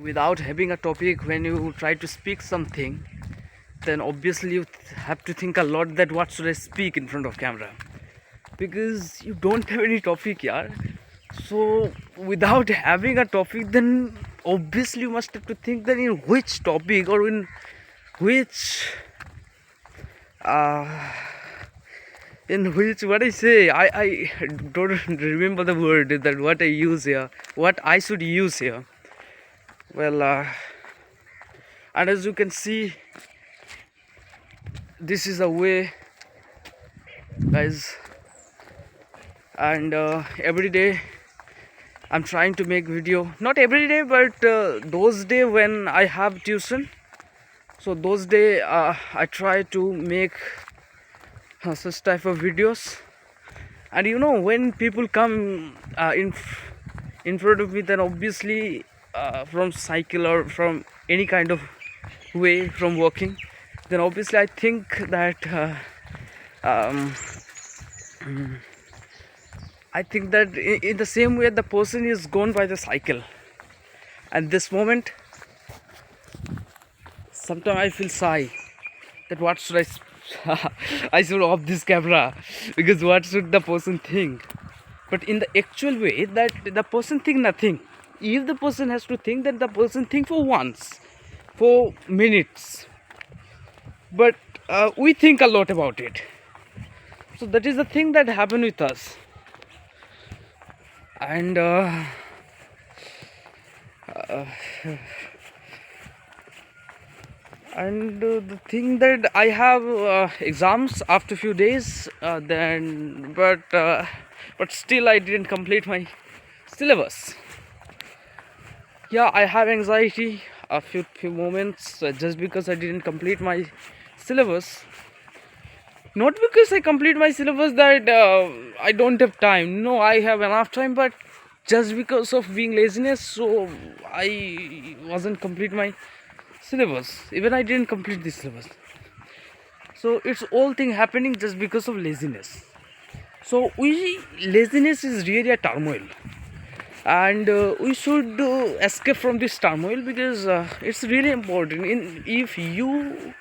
without having a topic, when you try to speak something, then obviously you have to think a lot that what should I speak in front of camera, because you don't have any topic here. So without having a topic, then obviously you must have to think that in which topic or in which uh, what I say, I don't remember the word that what I use here, what I should use here. Well, and as you can see, this is a way, guys, and every day I'm trying to make video, not every day, but those day when I have tuition, so those day I try to make such type of videos. And you know, when people come in front of me, then obviously from cycle or from any kind of way, from walking, then obviously I think that I think that in the same way the person is gone by the cycle. And this moment, sometimes I feel shy that what should I should off this camera, because what should the person think? But in the actual way, that the person think nothing. If the person has to think, then the person think for once, for minutes. But we think a lot about it. So that is the thing that happened with us. And the thing that I have exams after few days, but still I didn't complete my syllabus. Yeah, I have anxiety a few moments just because I didn't complete my syllabus. Not because I complete my syllabus that I don't have time. No, I have enough time, but just because of being laziness, so I wasn't complete my syllabus. Even I didn't complete this syllabus. So it's all thing happening just because of laziness. So laziness is really a turmoil, and we should escape from this turmoil, because it's really important. If you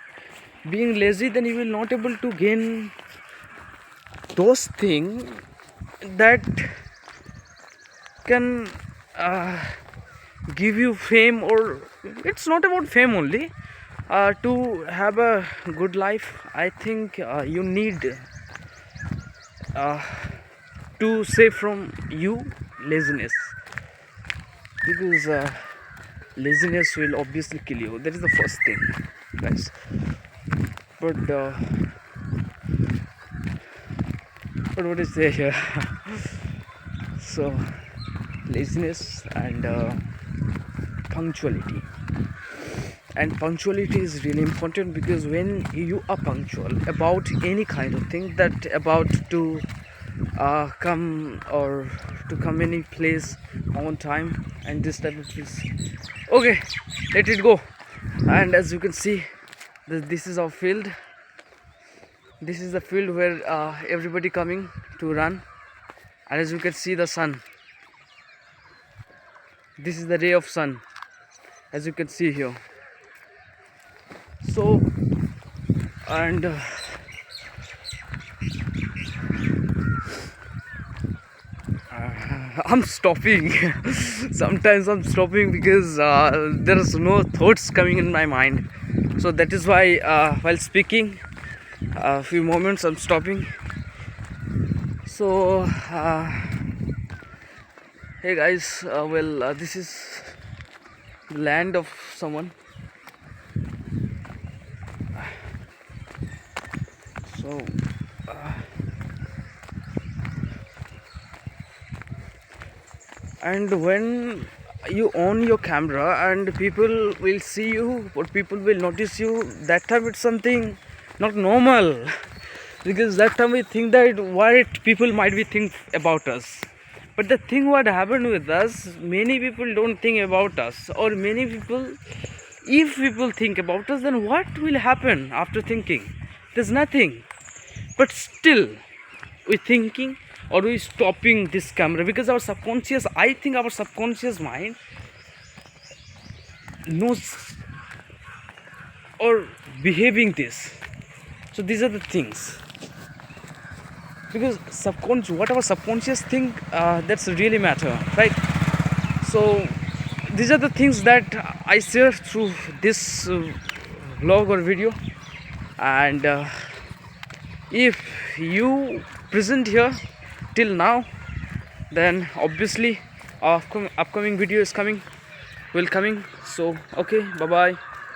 being lazy, then you will not able to gain those things that can give you fame, or it's not about fame only. To have a good life, I think you need to save from you laziness, because laziness will obviously kill you. That is the first thing, guys. But what is there here? So laziness and punctuality. And punctuality is really important, because when you are punctual about any kind of thing, that about to come or to come any place on time and this type of things, okay, let it go. And as you can see, this is our field. This is the field where everybody coming to run. And as you can see, the sun, this is the ray of sun, as you can see here. So, and I'm stopping. Sometimes I'm stopping because there is no thoughts coming in my mind. So that is why while speaking a few moments I'm stopping. So hey guys, this is the land of someone. So and when you own your camera and people will see you, or people will notice you, that time it's something not normal. Because that time we think that what people might be think about us. But the thing what happened with us, many people don't think about us, or many people, if people think about us, then what will happen after thinking? There's nothing. But still we thinking, or we stopping this camera, because our subconscious, I think our subconscious mind knows or behaving this. So these are the things, because whatever subconscious thing, that's really matter, right? So these are the things that I share through this vlog or video. And if you present here till now, then obviously upcoming video is coming will coming. So okay, bye bye.